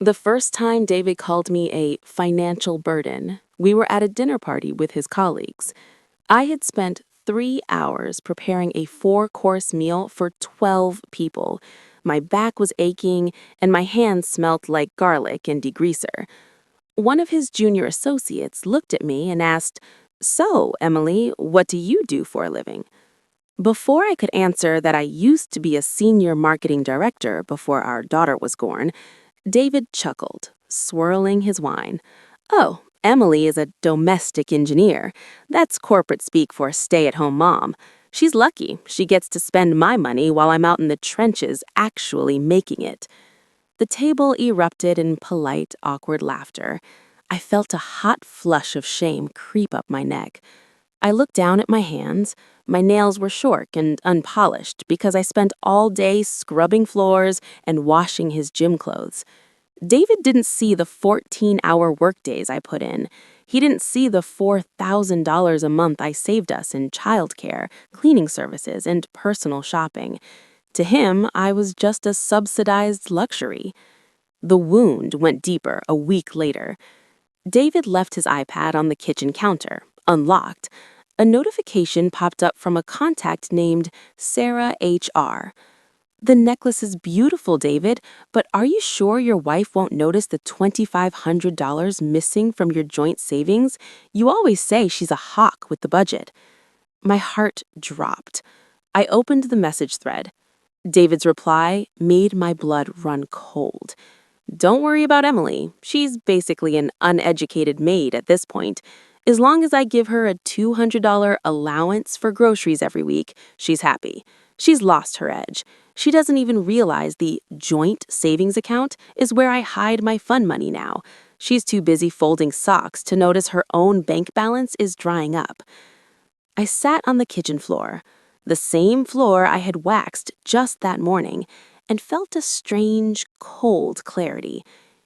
The first time David called me a financial burden, we were at a dinner party with his colleagues. I had spent 3 hours preparing a four-course meal for 12 people. My back was aching, and my hands smelled like garlic and degreaser. One of his junior associates looked at me and asked, "So, Emily, what do you do for a living?" Before I could answer that I used to be a senior marketing director before our daughter was born, David chuckled, swirling his wine. "Oh, Emily is a domestic engineer. That's corporate speak for a stay-at-home mom. She's lucky she gets to spend my money while I'm out in the trenches actually making it." The table erupted in polite, awkward laughter. I felt a hot flush of shame creep up my neck. I looked down at my hands. My nails were short and unpolished because I spent all day scrubbing floors and washing his gym clothes. David didn't see the 14-hour workdays I put in. He didn't see the $4,000 a month I saved us in childcare, cleaning services, and personal shopping. To him, I was just a subsidized luxury. The wound went deeper a week later. David left his iPad on the kitchen counter, unlocked. A notification popped up from a contact named Sarah HR. "The necklace is beautiful, David, but are you sure your wife won't notice the $2,500 missing from your joint savings? You always say she's a hawk with the budget." My heart dropped. I opened the message thread. David's reply made my blood run cold. "Don't worry about Emily. She's basically an uneducated maid at this point. As long as I give her a $200 allowance for groceries every week, she's happy. She's lost her edge. She doesn't even realize the joint savings account is where I hide my fun money now. She's too busy folding socks to notice her own bank balance is drying up." I sat on the kitchen floor, the same floor I had waxed just that morning, and felt a strange, cold clarity.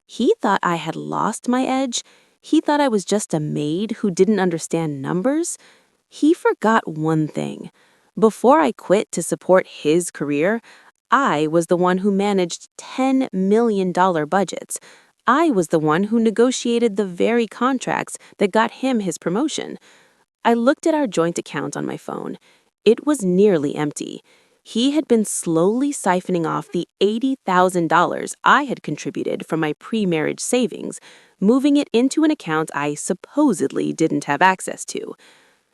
He thought I had lost my edge. He thought I was just a maid who didn't understand numbers. He forgot one thing. Before I quit to support his career, I was the one who managed $10 million budgets. I was the one who negotiated the very contracts that got him his promotion. I looked at our joint account on my phone. It was nearly empty. He had been slowly siphoning off the $80,000 I had contributed from my pre-marriage savings, moving it into an account I supposedly didn't have access to.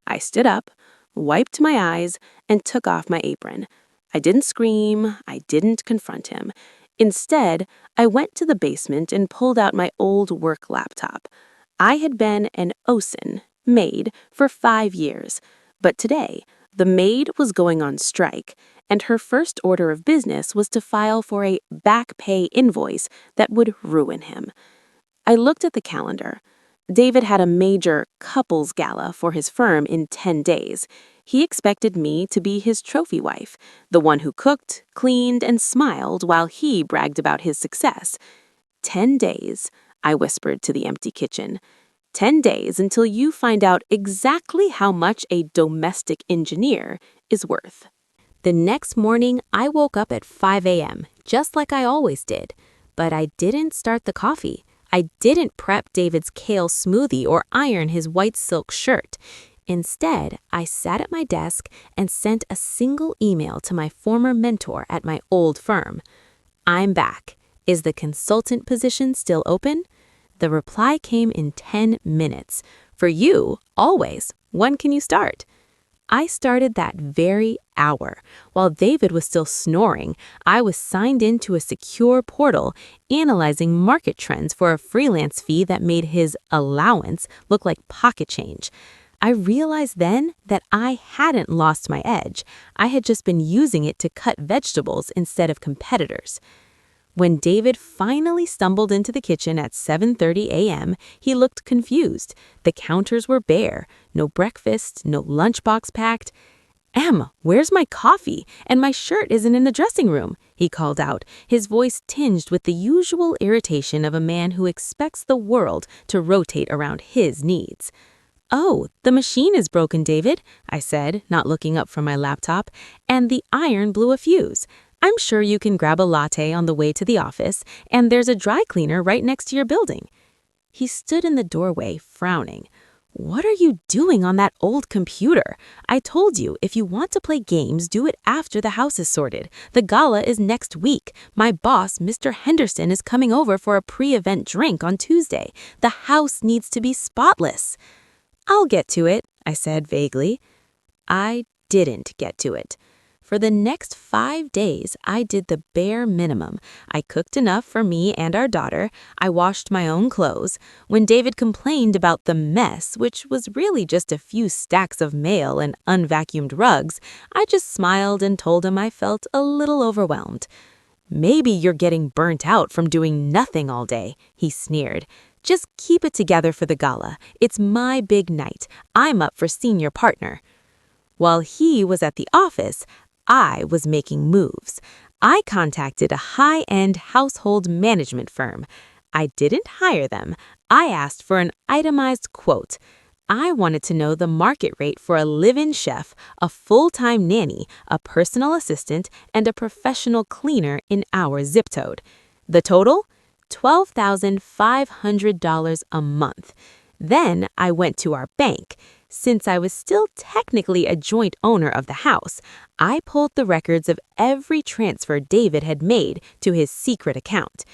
I stood up, wiped my eyes, and took off my apron. I didn't scream. I didn't confront him. Instead, I went to the basement and pulled out my old work laptop. I had been an OSIN, Maid, for 5 years, but today, the maid was going on strike, and her first order of business was to file for a back pay invoice that would ruin him. I looked at the calendar. David had a major couples gala for his firm in 10 days. He expected me to be his trophy wife, the one who cooked, cleaned, and smiled while he bragged about his success. 10 days, I whispered to the empty kitchen. 10 days until you find out exactly how much a domestic engineer is worth. The next morning, I woke up at 5 a.m., just like I always did. But I didn't start the coffee. I didn't prep David's kale smoothie or iron his white silk shirt. Instead, I sat at my desk and sent a single email to my former mentor at my old firm. "I'm back. Is the consultant position still open?" The reply came in 10 minutes. "For you, always. When can you start?" I started that very hour. While David was still snoring, I was signed into a secure portal, analyzing market trends for a freelance fee that made his allowance look like pocket change. I realized then that I hadn't lost my edge. I had just been using it to cut vegetables instead of competitors. When David finally stumbled into the kitchen at 7:30 a.m., he looked confused. The counters were bare. No breakfast, no lunchbox packed. "Em, where's my coffee? And my shirt isn't in the dressing room," he called out, his voice tinged with the usual irritation of a man who expects the world to rotate around his needs. "Oh, the machine is broken, David," I said, not looking up from my laptop, "and the iron blew a fuse. I'm sure you can grab a latte on the way to the office, and there's a dry cleaner right next to your building." He stood in the doorway, frowning. "What are you doing on that old computer? I told you, if you want to play games, do it after the house is sorted. The gala is next week. My boss, Mr. Henderson, is coming over for a pre-event drink on Tuesday. The house needs to be spotless." "I'll get to it," I said vaguely. I didn't get to it. For the next 5 days, I did the bare minimum. I cooked enough for me and our daughter. I washed my own clothes. When David complained about the mess, which was really just a few stacks of mail and unvacuumed rugs, I just smiled and told him I felt a little overwhelmed. "Maybe you're getting burnt out from doing nothing all day," he sneered. "Just keep it together for the gala. It's my big night. I'm up for senior partner." While he was at the office, I was making moves. I contacted a high-end household management firm. I didn't hire them. I asked for an itemized quote. I wanted to know the market rate for a live-in chef, a full-time nanny, a personal assistant, and a professional cleaner in our zip code. The total? $12,500 a month. Then I went to our bank. Since I was still technically a joint owner of the house, I pulled the records of every transfer David had made to his secret account.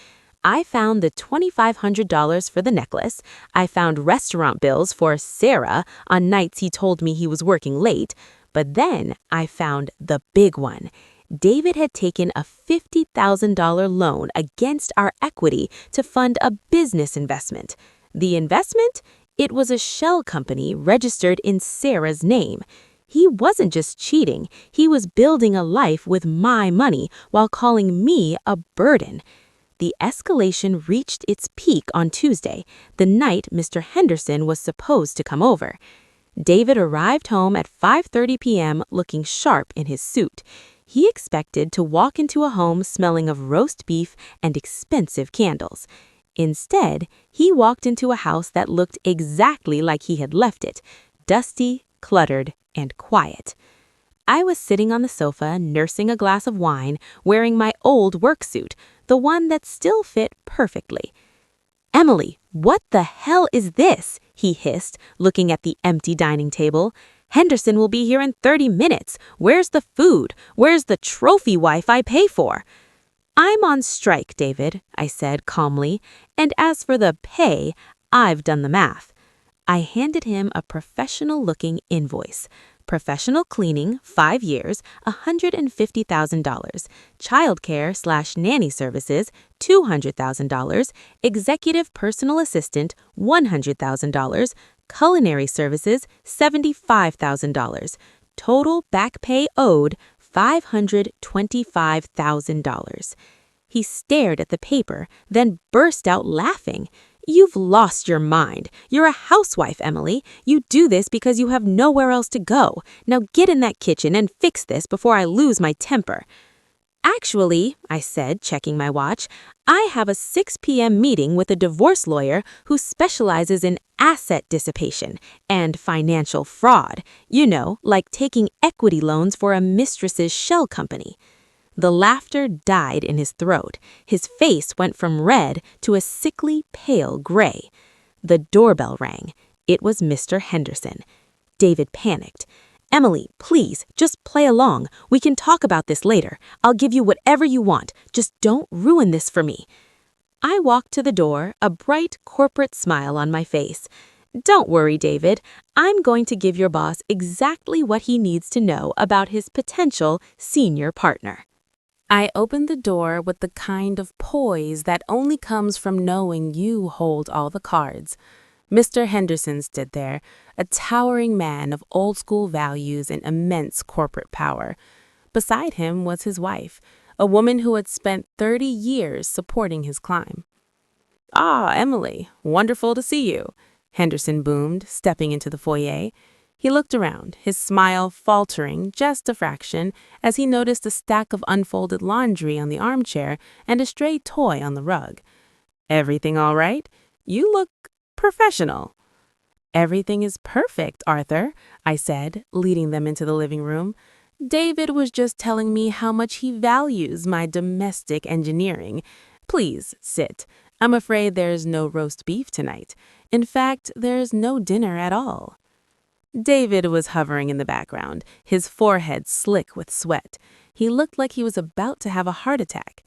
I found the $2,500 for the necklace. I found restaurant bills for Sarah on nights he told me he was working late. But then I found the big one. David had taken a $50,000 loan against our equity to fund a business investment. The investment? It was a shell company registered in Sarah's name. He wasn't just cheating, he was building a life with my money while calling me a burden. The escalation reached its peak on Tuesday, the night Mr. Henderson was supposed to come over. David arrived home at 5:30 p.m. looking sharp in his suit. He expected to walk into a home smelling of roast beef and expensive candles. Instead, he walked into a house that looked exactly like he had left it, dusty, cluttered, and quiet. I was sitting on the sofa, nursing a glass of wine, wearing my old work suit, the one that still fit perfectly. "Emily, what the hell is this?" he hissed, looking at the empty dining table. "Henderson will be here in 30 minutes. Where's the food? Where's the trophy wife I pay for?" "I'm on strike, David," I said calmly, "and as for the pay, I've done the math." I handed him a professional-looking invoice. Professional cleaning, 5 years, $150,000. Childcare/nanny services, $200,000. Executive personal assistant, $100,000. Culinary services, $75,000. Total back pay owed, $525,000. He stared at the paper, then burst out laughing. "You've lost your mind. You're a housewife, Emily. You do this because you have nowhere else to go. Now get in that kitchen and fix this before I lose my temper." "Actually," I said, checking my watch, "I have a 6 p.m. meeting with a divorce lawyer who specializes in asset dissipation and financial fraud. You know, like taking equity loans for a mistress's shell company." The laughter died in his throat. His face went from red to a sickly pale gray. The doorbell rang. It was Mr. Henderson. David panicked. "Emily, please, just play along. We can talk about this later. I'll give you whatever you want. Just don't ruin this for me." I walked to the door, a bright corporate smile on my face. "Don't worry, David. I'm going to give your boss exactly what he needs to know about his potential senior partner." I opened the door with the kind of poise that only comes from knowing you hold all the cards. Mr. Henderson stood there, a towering man of old-school values and immense corporate power. Beside him was his wife, a woman who had spent 30 years supporting his climb. "Ah, Emily, wonderful to see you," Henderson boomed, stepping into the foyer. He looked around, his smile faltering just a fraction as he noticed a stack of unfolded laundry on the armchair and a stray toy on the rug. "Everything all right? You look professional." "Everything is perfect, Arthur," I said, leading them into the living room. David was just telling me how much he values my domestic engineering. Please sit. I'm afraid there's no roast beef tonight. In fact, there's no dinner at all. David was hovering in the background, his forehead slick with sweat. He looked like he was about to have a heart attack.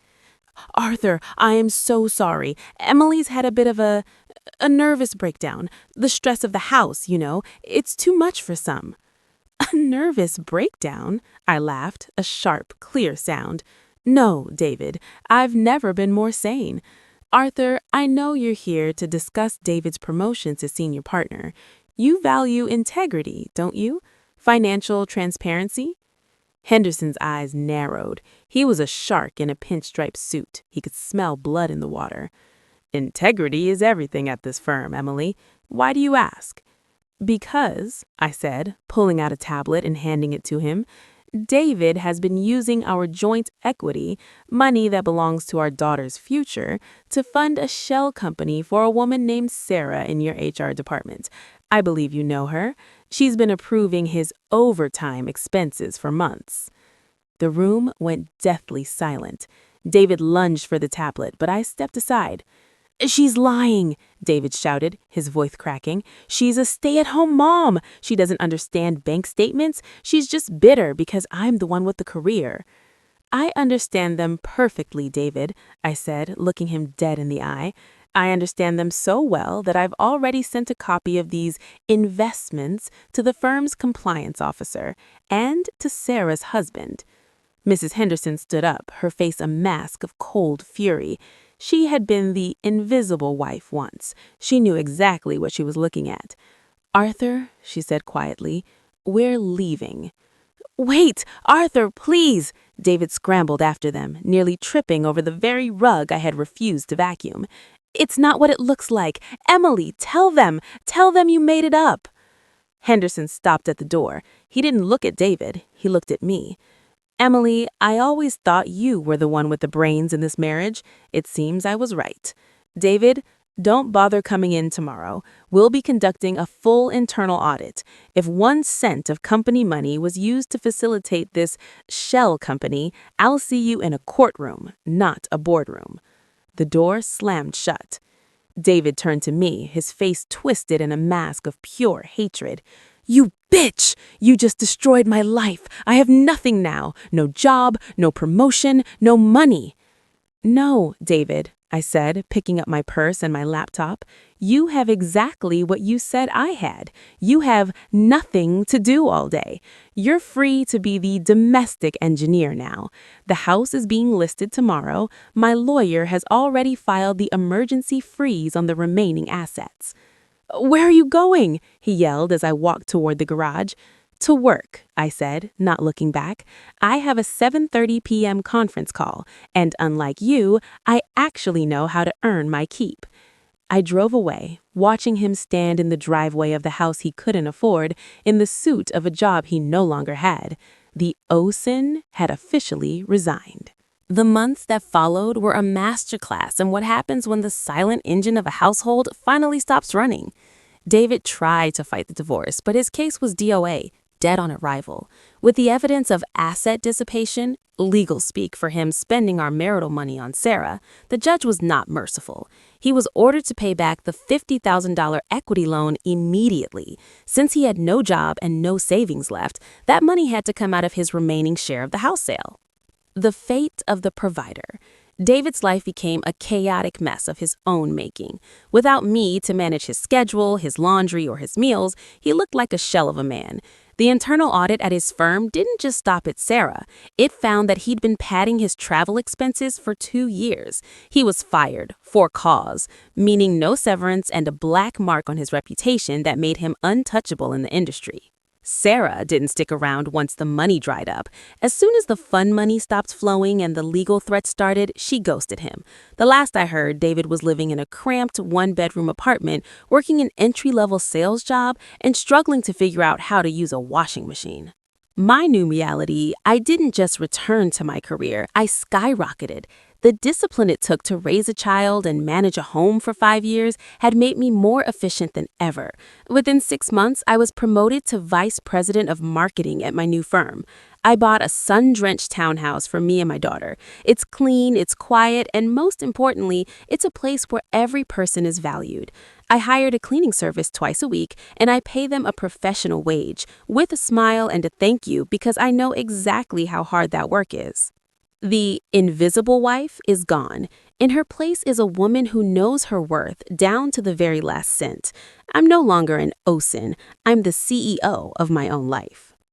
Arthur, I am so sorry. Emily's had a bit of a nervous breakdown. The stress of the house, it's too much for some. A nervous breakdown? I laughed, a sharp, clear sound. No, David, I've never been more sane. Arthur, I know you're here to discuss David's promotion to senior partner. You value integrity, don't you? Financial transparency? Henderson's eyes narrowed. He was a shark in a pinstripe suit. He could smell blood in the water. Integrity is everything at this firm, Emily. Why do you ask? Because, I said, pulling out a tablet and handing it to him, David has been using our joint equity, money that belongs to our daughter's future, to fund a shell company for a woman named Sarah in your HR department. I believe you know her. She's been approving his overtime expenses for months. The room went deathly silent. David lunged for the tablet, but I stepped aside. She's lying, David shouted, his voice cracking. She's a stay-at-home mom. She doesn't understand bank statements. She's just bitter because I'm the one with the career. I understand them perfectly, David, I said, looking him dead in the eye. I understand them so well that I've already sent a copy of these investments to the firm's compliance officer and to Sarah's husband. Mrs. Henderson stood up, her face a mask of cold fury. She had been the invisible wife once. She knew exactly what she was looking at. Arthur, she said quietly, we're leaving. Wait, Arthur, please! David scrambled after them, nearly tripping over the very rug I had refused to vacuum. It's not what it looks like. Emily, tell them you made it up. Henderson stopped at the door. He didn't look at David. He looked at me. Emily, I always thought you were the one with the brains in this marriage. It seems I was right. David, don't bother coming in tomorrow. We'll be conducting a full internal audit. If 1 cent of company money was used to facilitate this shell company, I'll see you in a courtroom, not a boardroom. The door slammed shut. David turned to me, his face twisted in a mask of pure hatred. You bitch! You just destroyed my life. I have nothing now. No job, no promotion, no money. No, David, I said, picking up my purse and my laptop. You have exactly what you said I had. You have nothing to do all day. You're free to be the domestic engineer now. The house is being listed tomorrow. My lawyer has already filed the emergency freeze on the remaining assets. Where are you going? He yelled as I walked toward the garage. To work, I said, not looking back. I have a 7:30 p.m. conference call, and unlike you, I actually know how to earn my keep. I drove away, watching him stand in the driveway of the house he couldn't afford, in the suit of a job he no longer had. The OSIN had officially resigned. The months that followed were a masterclass in what happens when the silent engine of a household finally stops running. David tried to fight the divorce, but his case was DOA, dead on arrival. With the evidence of asset dissipation, legal speak for him spending our marital money on Sarah, the judge was not merciful. He was ordered to pay back the $50,000 equity loan immediately. Since he had no job and no savings left, that money had to come out of his remaining share of the house sale. The fate of the provider. David's life became a chaotic mess of his own making. Without me to manage his schedule, his laundry, or his meals, he looked like a shell of a man. The internal audit at his firm didn't just stop at Sarah. It found that he'd been padding his travel expenses for 2 years. He was fired for cause, meaning no severance and a black mark on his reputation that made him untouchable in the industry. Sarah didn't stick around once the money dried up. As soon as the fun money stopped flowing and the legal threats started, she ghosted him. The last I heard, David was living in a cramped 1-bedroom apartment, working an entry-level sales job, and struggling to figure out how to use a washing machine. My new reality, I didn't just return to my career, I skyrocketed. The discipline it took to raise a child and manage a home for 5 years had made me more efficient than ever. Within 6 months, I was promoted to vice president of marketing at my new firm. I bought a sun-drenched townhouse for me and my daughter. It's clean, it's quiet, and most importantly, it's a place where every person is valued. I hired a cleaning service twice a week, and I pay them a professional wage, with a smile and a thank you because I know exactly how hard that work is. The invisible wife is gone. In her place is a woman who knows her worth down to the very last cent. I'm no longer an OSIN. I'm the CEO of my own life.